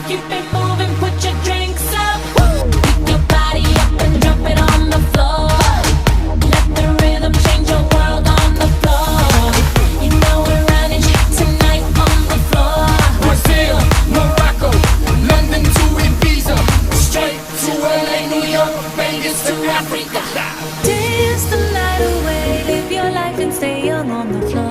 Keep it moving, put your drinks up. Pick your body up and drop it on the floor. Let the rhythm change your world on the floor. You know we're running tonight on the floor. Brazil, Morocco, London to Ibiza, straight to LA, New York, Vegas to Africa. Dance the night away, live your life and stay young on the floor.